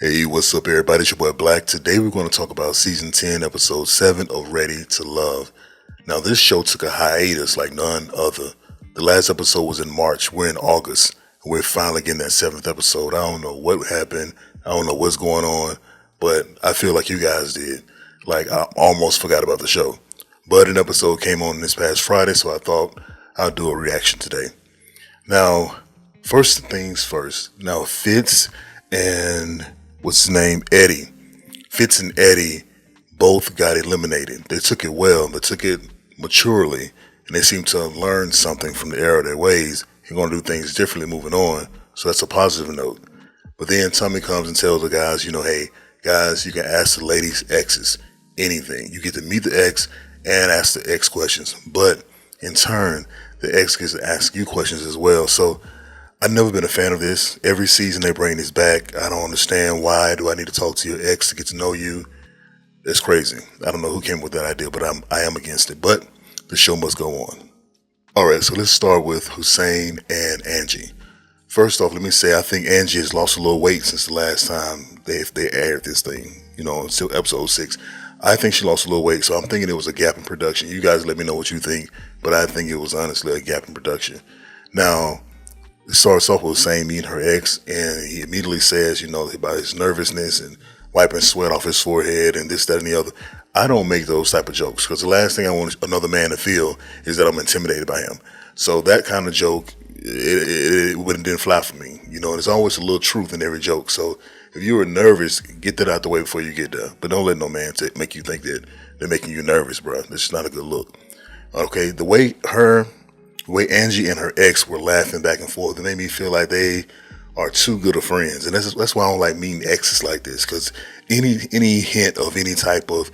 Hey, what's up, everybody? It's your boy Black. Today we're going to talk about season 10, episode 7 of Ready to Love. Now, this show took a hiatus like none other. The last episode was in March. We're in August. We're finally getting that 7th episode. I don't know what happened. I don't know what's going on, but I feel like you guys did. Like, I almost forgot about the show. But an episode came on this past Friday, so I thought I'd do a reaction today. Now, first things first. Now, Fitz and what's his name? Eddie. Fitz and Eddie both got eliminated. They took it well. They took it maturely. And they seem to have learned something from the error of their ways. They're going to do things differently moving on. So that's a positive note. But then Tommy comes and tells the guys, hey, guys, you can ask the ladies' exes anything. You get to meet the ex and ask the ex questions. But in turn, the ex gets to ask you questions as well. So I've never been a fan of this. Every season they bring this back. I don't understand why do I need to talk to your ex to get to know you. It's crazy. I don't know who came up with that idea, but I am against it. But the show must go on. All right, so let's start with Hussein and Angie. First off, let me say I think Angie has lost a little weight since the last time they aired this thing, until episode 6. I think she lost a little weight, so I'm thinking it was a gap in production. You guys let me know what you think, but I think it was honestly a gap in production. Now, it starts off with Hussein meeting her ex, and he immediately says, about his nervousness and wiping sweat off his forehead and this, that, and the other. I don't make those type of jokes because the last thing I want another man to feel is that I'm intimidated by him. So that kind of joke, it didn't fly for me. And there's always a little truth in every joke. So if you were nervous, get that out the way before you get there. But don't let no man make you think that they're making you nervous, bro. This is not a good look. Okay, the way Angie and her ex were laughing back and forth, it made me feel like they are too good of friends. And that's why I don't like meeting exes like this, because any hint of any type of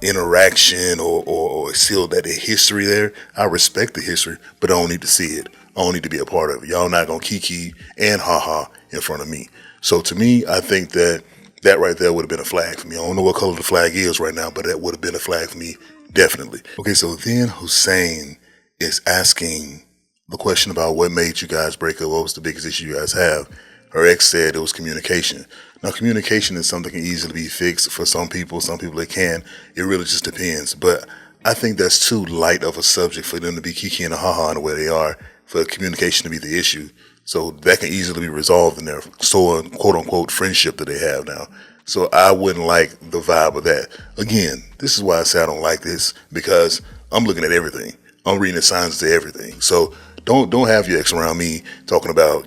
interaction or still that the history there, I respect the history, but I don't need to see it. I don't need to be a part of it. Y'all not gonna kiki and haha in front of me. So to me, I think that right there would have been a flag for me. I don't know what color the flag is right now, but that would have been a flag for me, definitely. Okay, so then Hussein is asking the question about what made you guys break up. What was the biggest issue you guys have? Her ex said it was communication. Now, communication is something that can easily be fixed for some people it can. It really just depends. But I think that's too light of a subject for them to be kiki and a haha in the way they are, for communication to be the issue. So that can easily be resolved in their quote unquote friendship that they have now. So I wouldn't like the vibe of that. Again, this is why I say I don't like this, because I'm looking at everything. I'm reading the signs to everything. So don't have your ex around me talking about,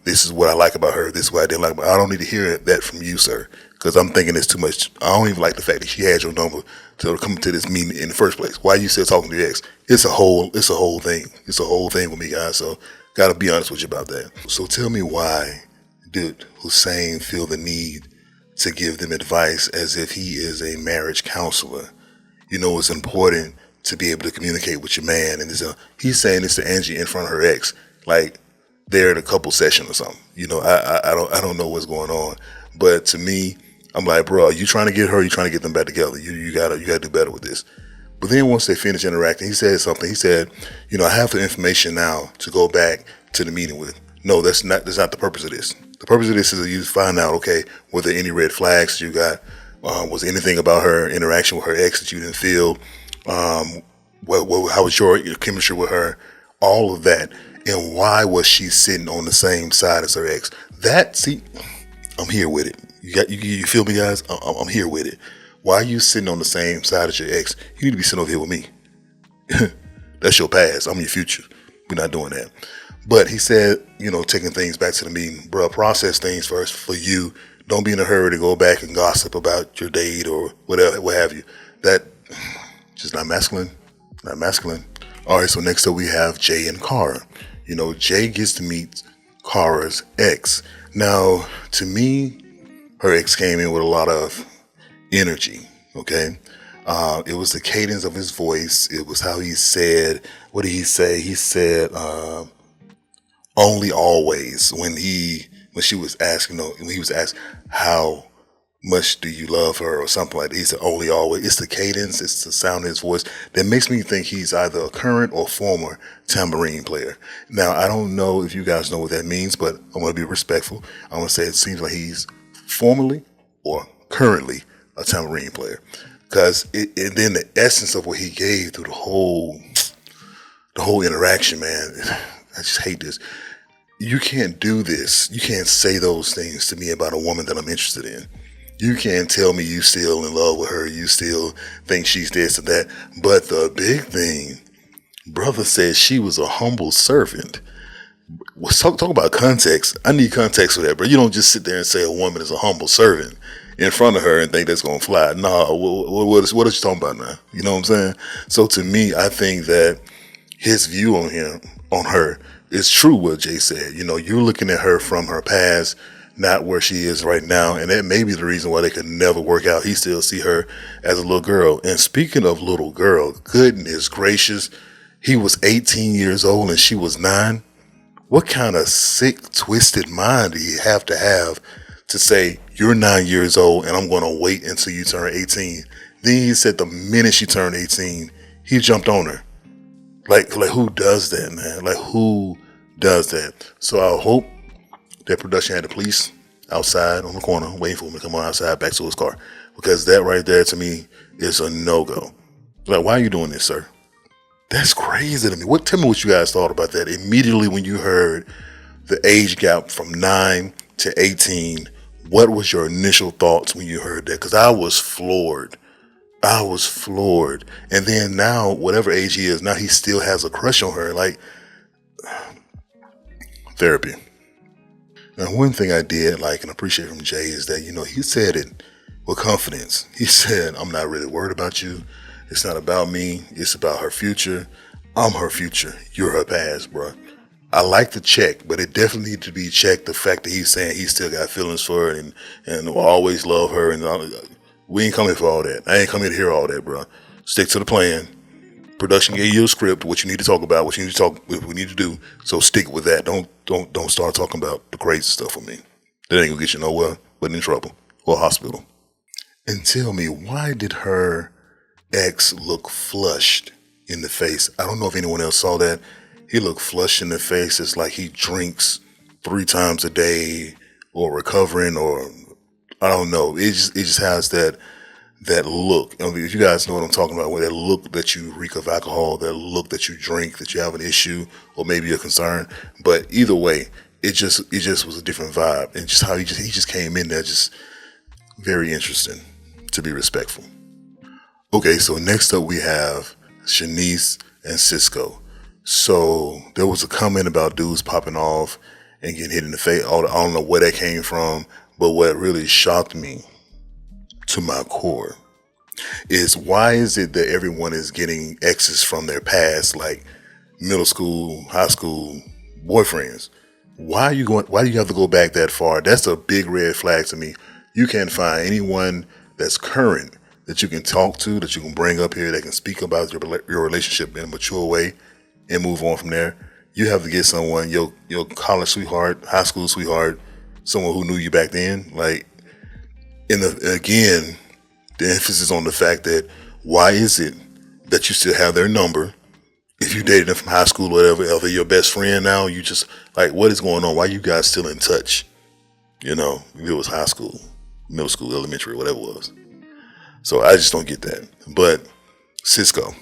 this is what I like about her, this is what I didn't like about her. I don't need to hear that from you, sir, because I'm thinking it's too much. I don't even like the fact that she had your number to come to this meeting in the first place. Why are you still talking to your ex? It's a whole thing. It's a whole thing with me, guys. So gotta be honest with you about that. So tell me, why did Hussein feel the need to give them advice as if he is a marriage counselor? It's important to be able to communicate with your man, and he's saying this to Angie in front of her ex, like they're in a couple session or something. I don't know what's going on, but to me, I'm like, bro, you trying to get her? You trying to get them back together? You gotta do better with this. But then once they finish interacting, he said something. He said, I have the information now to go back to the meeting with. No, that's not the purpose of this. The purpose of this is that you find out, okay, were there any red flags you got? Was there anything about her interaction with her ex that you didn't feel? How was your chemistry with her? All of that. And why was she sitting on the same side as her ex? I'm here with it. You feel me, guys? I'm here with it. Why are you sitting on the same side as your ex? You need to be sitting over here with me. That's your past. I'm your future. We're not doing that. But he said, taking things back to the meeting, bro, process things first for you. Don't be in a hurry to go back and gossip about your date or whatever, what have you. That just not masculine. Not masculine. All right, so next up we have Jay and Cara. Jay gets to meet Cara's ex. Now, to me, her ex came in with a lot of energy, okay? It was the cadence of his voice. It was how he said, what did he say? He said, only always, when she was asking, when he was asked, how much do you love her or something like that. He said only always. It's the cadence, it's the sound of his voice that makes me think he's either a current or former tambourine player. Now, I don't know if you guys know what that means, but I'm going to be respectful. I'm going to say it seems like he's formerly or currently a tambourine player. Because and then the essence of what he gave through the whole interaction, man. I just hate this. You can't do this. You can't say those things to me about a woman that I'm interested in. You can't tell me you still in love with her. You still think she's this and that. But the big thing, brother said she was a humble servant. Talk about context. I need context for that, bro. You don't just sit there and say a woman is a humble servant in front of her and think that's going to fly. No, what is you talking about now? You know what I'm saying? So to me, I think that his view on her, is true what Jay said. You know, you're looking at her from her past, not where she is right now. And that may be the reason why they could never work out. He still see her as a little girl. And speaking of little girl, goodness gracious, he was 18 years old and she was 9. What kind of sick, twisted mind do you have to say, you're 9 years old and I'm going to wait until you turn 18? Then he said the minute she turned 18, he jumped on her. Like who does that, man? Like who does that? So I hope that production had the police outside on the corner waiting for him to come on outside back to his car. Because that right there to me is a no-go. Like, why are you doing this, sir? That's crazy to me. Tell me what you guys thought about that immediately when you heard the age gap from 9 to 18. What was your initial thoughts when you heard that? Because I was floored. And then now, whatever age he is, now he still has a crush on her. Like, therapy. Now, one thing I did like and appreciate from Jay is that, you know, he said it with confidence. He said, I'm not really worried about you. It's not about me. It's about her future. I'm her future. You're her past, bro. I like the check, but it definitely needs to be checked. The fact that he's saying he still got feelings for her and will always love her. And we ain't coming for all that. I ain't coming to hear all that, bro. Stick to the plan. Production gave you a script, what you need to talk about, what we need to do. So stick with that. Don't start talking about the crazy stuff with me. That ain't gonna get you nowhere, but in trouble or hospital. And tell me, why did her ex look flushed in the face? I don't know if anyone else saw that. He looked flushed in the face. It's like he drinks 3 times a day or recovering, or I don't know. It just has that look. I mean, if you guys know what I'm talking about, with that look that you reek of alcohol, that look that you drink, that you have an issue or maybe a concern. But either way, it just was a different vibe, and just how he just came in there, just very interesting, to be respectful. Okay, so next up we have Shanice and Cisco. So there was a comment about dudes popping off and getting hit in the face. I don't know where that came from, but what really shocked me to my core is, why is it that everyone is getting exes from their past, like middle school, high school boyfriends? Why do you have to go back that far? That's a big red flag to me. You can't find anyone that's current that you can talk to, that you can bring up here, that can speak about your relationship in a mature way and move on from there. You have to get someone, your college sweetheart, high school sweetheart, someone who knew you back then. Like, again, the emphasis on the fact that, why is it that you still have their number? If you dated them from high school or whatever, if they're your best friend now, you just, like, what is going on? Why are you guys still in touch? You know, if it was high school, middle school, elementary, whatever it was. So I just don't get that. But Cisco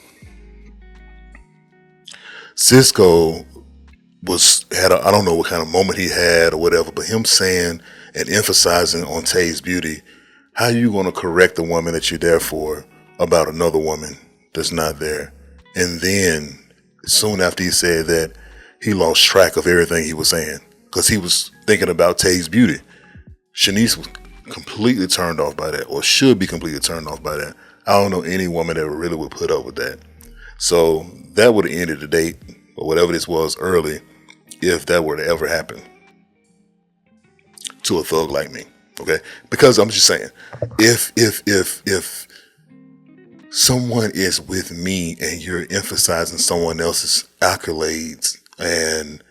I don't know what kind of moment he had or whatever, but him saying and emphasizing on Tay's beauty. How are you going to correct the woman that you're there for about another woman that's not there? And then soon after he said that, he lost track of everything he was saying because he was thinking about Tay's beauty. Shanice was completely turned off by that, or should be completely turned off by that. I don't know any woman that really would put up with that. So that would have ended the date or whatever this was early, if that were to ever happen to a thug like me. Okay, because I'm just saying, if someone is with me and you're emphasizing someone else's accolades, and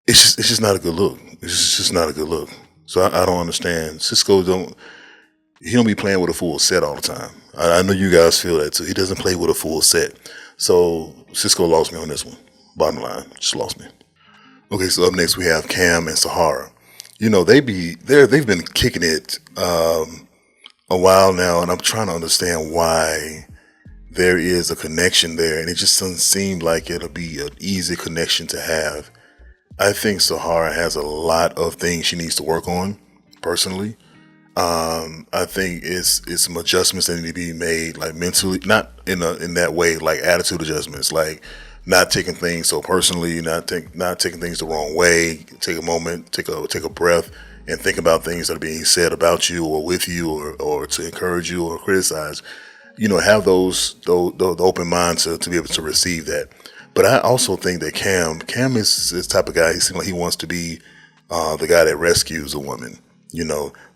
it's just not a good look. It's just not a good look. So I don't understand. Cisco don't be playing with a full set all the time. I know you guys feel that too. He doesn't play with a full set. So Cisco lost me on this one. Bottom line, just lost me. Okay, so up next we have Cam and Sahara. they've been kicking it a while now, and I'm trying to understand why there is a connection there, and it just doesn't seem like it'll be an easy connection to have. I think Sahara has a lot of things she needs to work on personally. I think it's some adjustments that need to be made, like mentally, not in that way, like attitude adjustments, like not taking things so personally, not taking things the wrong way. Take a moment, take a breath, and think about things that are being said about you or with you, or to encourage you or criticize. Have those open mind to be able to receive that. But I also think that Cam is this type of guy. He seems like he wants to be the guy that rescues a woman. You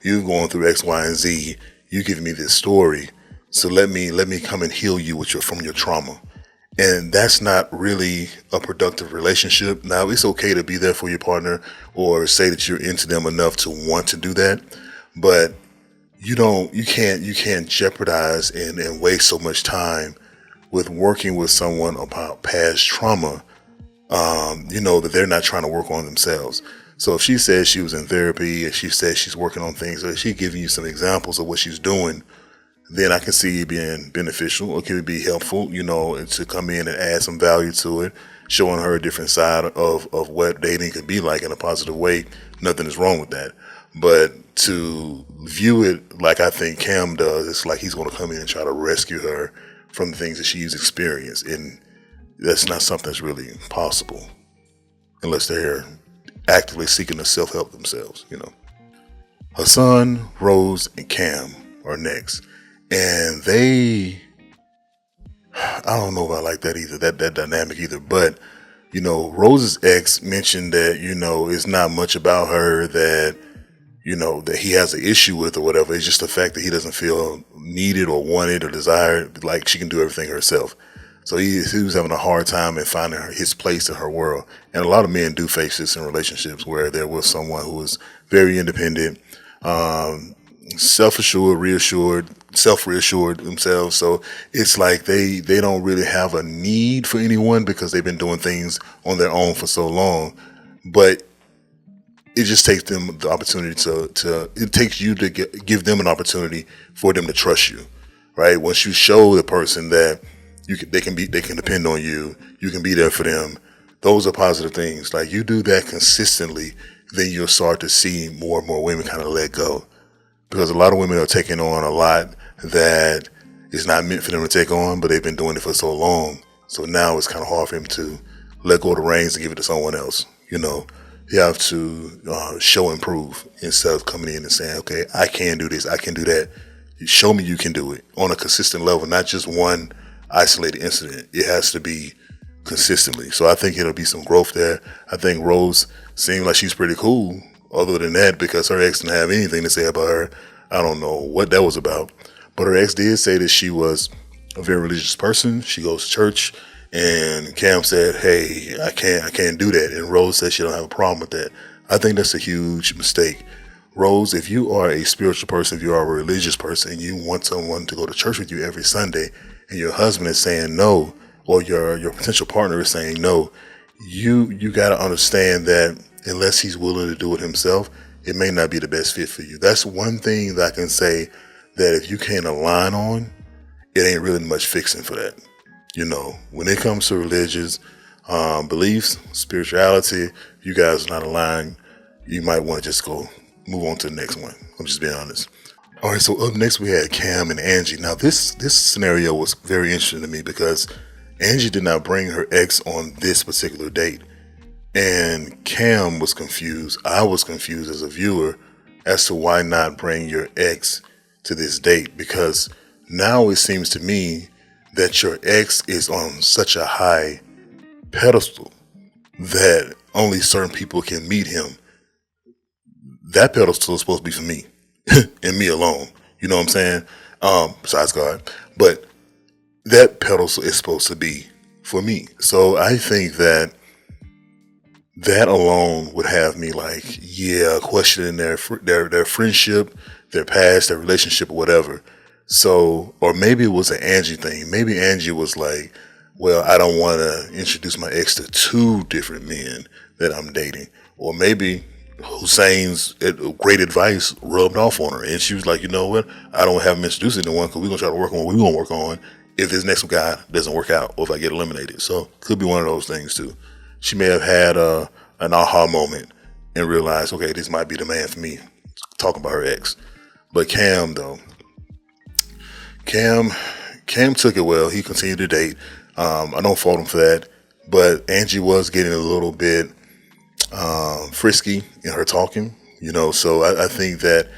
going through X, Y, and Z. You giving me this story, so let me come and heal you from your trauma. And that's not really a productive relationship. Now, it's okay to be there for your partner or say that you're into them enough to want to do that, but you can't jeopardize and waste so much time with working with someone about past trauma. That they're not trying to work on themselves. So if she says she was in therapy and she says she's working on things, or she's giving you some examples of what she's doing, then I can see it being beneficial, or can it be helpful, and to come in and add some value to it, showing her a different side of what dating could be like in a positive way. Nothing is wrong with that. But to view it like I think Cam does, it's like he's going to come in and try to rescue her from the things that she's experienced. And that's not something that's really possible unless they're actively seeking to self-help themselves. Hassan, Rose, and Cam are next. And I don't know if I like that either, that dynamic either. But, Rose's ex mentioned that, it's not much about her that, that he has an issue with or whatever. It's just the fact that he doesn't feel needed or wanted or desired, like she can do everything herself. So he was having a hard time in finding his place in her world. And a lot of men do face this in relationships where they're with someone who is very independent, self-reassured themselves. So it's like they don't really have a need for anyone because they've been doing things on their own for so long. But it just takes them the opportunity it takes you to give them an opportunity for them to trust you, right? Once you show the person that they can depend on you, you can be there for them. Those are positive things. Like, you do that consistently, then you'll start to see more and more women kind of let go. Because a lot of women are taking on a lot that is not meant for them to take on, but they've been doing it for so long. So now it's kind of hard for them to let go of the reins and give it to someone else. You have to show and prove instead of coming in and saying, okay, I can do this, I can do that. You show me you can do it on a consistent level, not just one isolated incident. It has to be consistently. So I think it'll be some growth there. I think Rose seemed like she's pretty cool. Other than that, because her ex didn't have anything to say about her, I don't know what that was about. But her ex did say that she was a very religious person. She goes to church, and Cam said, "Hey, I can't do that." And Rose said she don't have a problem with that. I think that's a huge mistake. Rose, if you are a spiritual person, if you are a religious person, and you want someone to go to church with you every Sunday, and your husband is saying no, or your potential partner is saying no, you got to understand that unless he's willing to do it himself, it may not be the best fit for you. That's one thing that I can say, that if you can't align on, it ain't really much fixing for that. When it comes to religious beliefs, spirituality, if you guys are not aligned, you might want to just move on to the next one. I'm just being honest. All right, so up next we had Cam and Angie. Now this scenario was very interesting to me because Angie did not bring her ex on this particular date. And Cam was confused. I was confused as a viewer as to why not bring your ex to this date, because now it seems to me that your ex is on such a high pedestal that only certain people can meet him. That pedestal is supposed to be for me and me alone. You know what I'm saying? Besides God. But that pedestal is supposed to be for me. So I think that alone would have me questioning their friendship, their past, their relationship, or whatever. So, or maybe it was an Angie thing. Maybe Angie was like, well, I don't want to introduce my ex to two different men that I'm dating. Or maybe Hussein's great advice rubbed off on her, and she was like, you know what? I don't have him introduce anyone because we're gonna try to work on what we're gonna work on. If this next guy doesn't work out, or if I get eliminated, so could be one of those things too. She may have had an aha moment and realized, okay, this might be the man for me. Talking about her ex, but Cam though, Cam, Cam took it well. He continued to date. I don't fault him for that, but Angie was getting a little bit frisky in her talking, So I think that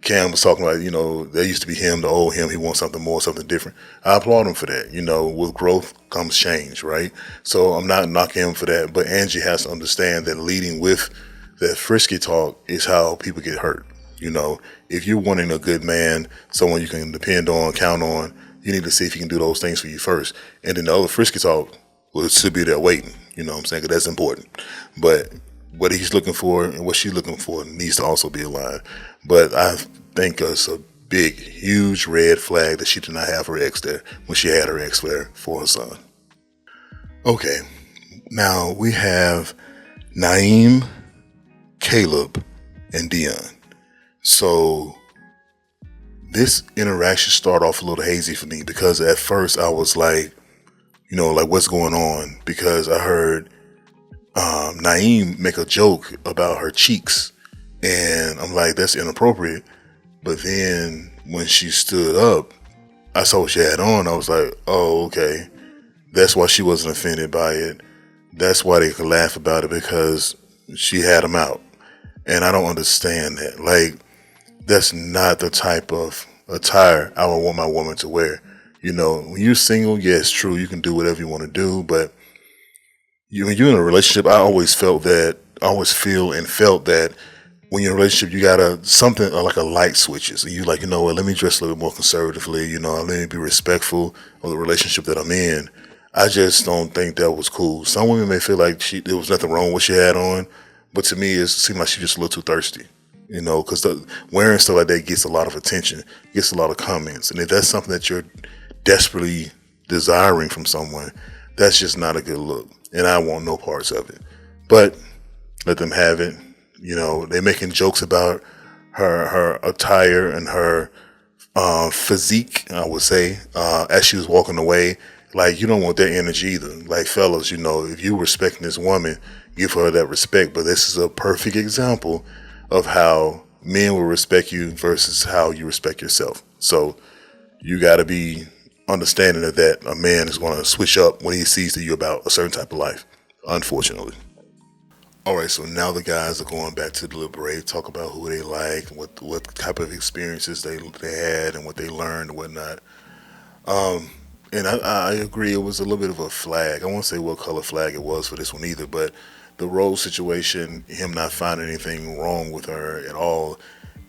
Cam was talking about, there used to be him, the old him. He wants something more, something different. I applaud him for that. With growth comes change, right? So I'm not knocking him for that, but Angie has to understand that leading with that frisky talk is how people get hurt. If you're wanting a good man, someone you can depend on, count on, you need to see if he can do those things for you first. And then the other frisky talk will still be there waiting. You know what I'm saying? Because that's important. But what he's looking for and what she's looking for needs to also be aligned. But I think it's a big, huge red flag that she did not have her ex there when she had her ex there for her son. Okay, now we have Naeem, Caleb, and Dion. So this interaction started off a little hazy for me because at first I was like, what's going on? Because I heard Naeem make a joke about her cheeks, and I'm like, that's inappropriate. But then when she stood up, I saw what she had on. I was like, oh, okay. That's why she wasn't offended by it. That's why they could laugh about it, because she had them out. And I don't understand that. Like, that's not the type of attire I would want my woman to wear. When you're single, yes, true, you can do whatever you want to do, but when you're in a relationship, I always feel and felt that when you're in a relationship, you gotta something like a light switches. And you like, what, let me dress a little bit more conservatively, let me be respectful of the relationship that I'm in. I just don't think that was cool. Some women may feel like there was nothing wrong with what she had on, but to me, it seemed like she just a little too thirsty. Because wearing stuff like that gets a lot of attention, gets a lot of comments. And if that's something that you're desperately desiring from someone, that's just not a good look. And I want no parts of it. But let them have it. They're making jokes about her attire and her physique, I would say, as she was walking away. Like, you don't want that energy either. Like, fellas, if you respecting this woman, give her that respect. But this is a perfect example of how men will respect you versus how you respect yourself. So you got to be understanding of that. A man is going to switch up when he sees that you're about a certain type of life, unfortunately. All right, so now the guys are going back to deliberate, talk about who they like, what type of experiences they had, and what they learned and whatnot. And I agree, it was a little bit of a flag. I won't say what color flag it was for this one either, but the Rose situation, him not finding anything wrong with her at all,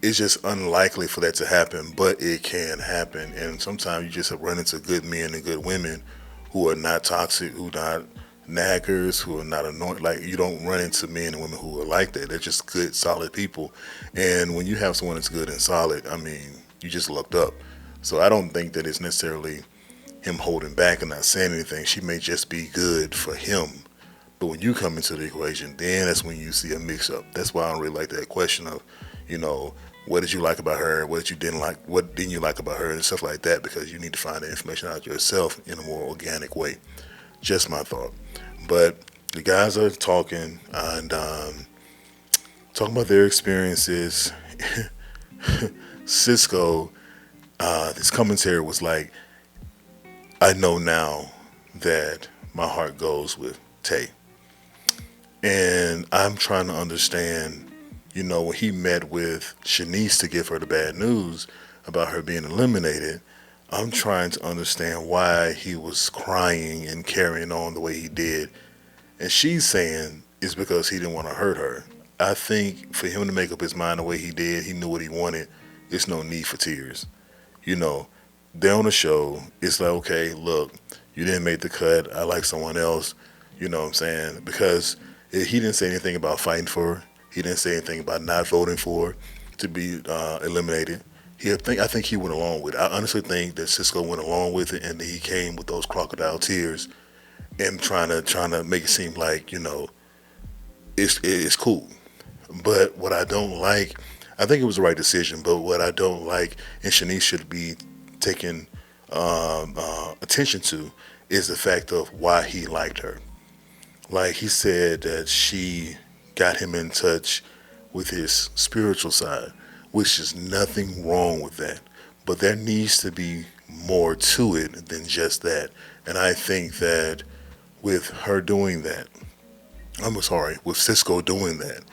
it's just unlikely for that to happen, but it can happen. And sometimes you just run into good men and good women who are not toxic, who are not naggers, who are not annoying. Like, you don't run into men and women who are like that. They're just good, solid people. And when you have someone that's good and solid, I mean, you just lucked up. So I don't think that it's necessarily him holding back and not saying anything. She may just be good for him. But when you come into the equation, then that's when you see a mix-up. That's why I don't really like that question of, what did you like about her? What didn't you like about her? And stuff like that, because you need to find the information out yourself in a more organic way. Just my thought. But the guys are talking and talking about their experiences. Cisco, this commentary was like, I know now that my heart goes with Tay. And I'm trying to understand, when he met with Shanice to give her the bad news about her being eliminated, I'm trying to understand why he was crying and carrying on the way he did. And she's saying it's because he didn't want to hurt her. I think for him to make up his mind the way he did, he knew what he wanted. There's no need for tears. They're on the show. It's like, okay, look, you didn't make the cut. I like someone else. You know what I'm saying? Because he didn't say anything about fighting for her. He didn't say anything about not voting for her to be eliminated. I think he went along with it. I honestly think that Cisco went along with it, and that he came with those crocodile tears and trying to make it seem like, it's cool. But what I don't like, I think it was the right decision. But what I don't like, and Shanice should be taking attention to, is the fact of why he liked her. Like he said that she got him in touch with his spiritual side, which is nothing wrong with that. But there needs to be more to it than just that. And I think that with her doing that, I'm sorry, with Cisco doing that,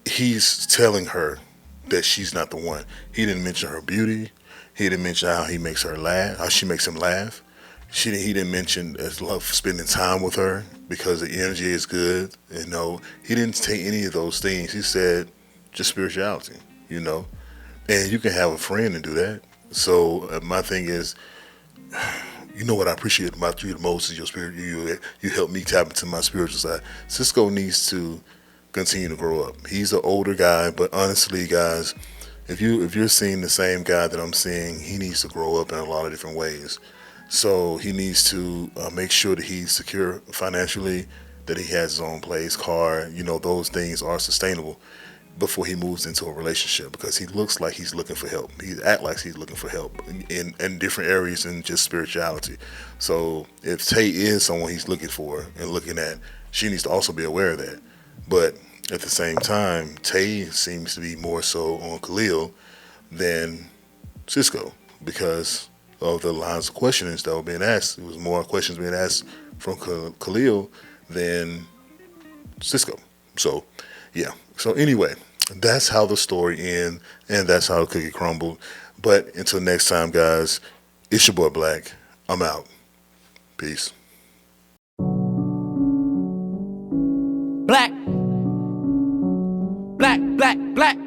he's telling her that she's not the one. He didn't mention her beauty. He didn't mention how he makes her laugh, how she makes him laugh. He didn't mention his love spending time with her because the energy is good. He didn't take any of those things. He said just spirituality, you know. And you can have a friend and do that. So my thing is, what I appreciate about you the most is your spirit. You help me tap into my spiritual side. Cisco needs to continue to grow up. He's an older guy, but honestly, guys, if you're seeing the same guy that I'm seeing, he needs to grow up in a lot of different ways. So he needs to make sure that he's secure financially, that he has his own place, car. Those things are sustainable before he moves into a relationship because he looks like he's looking for help. He act like he's looking for help in different areas than just spirituality. So if Tay is someone he's looking for and looking at, she needs to also be aware of that. But at the same time, Tay seems to be more so on Khalil than Cisco because of the lines of questions that were being asked. It was more questions being asked from Khalil than Cisco. So, yeah. So anyway, that's how the story ends, and that's how the cookie crumbled. But until next time, guys, it's your boy Black. I'm out. Peace. Black, black, black, black.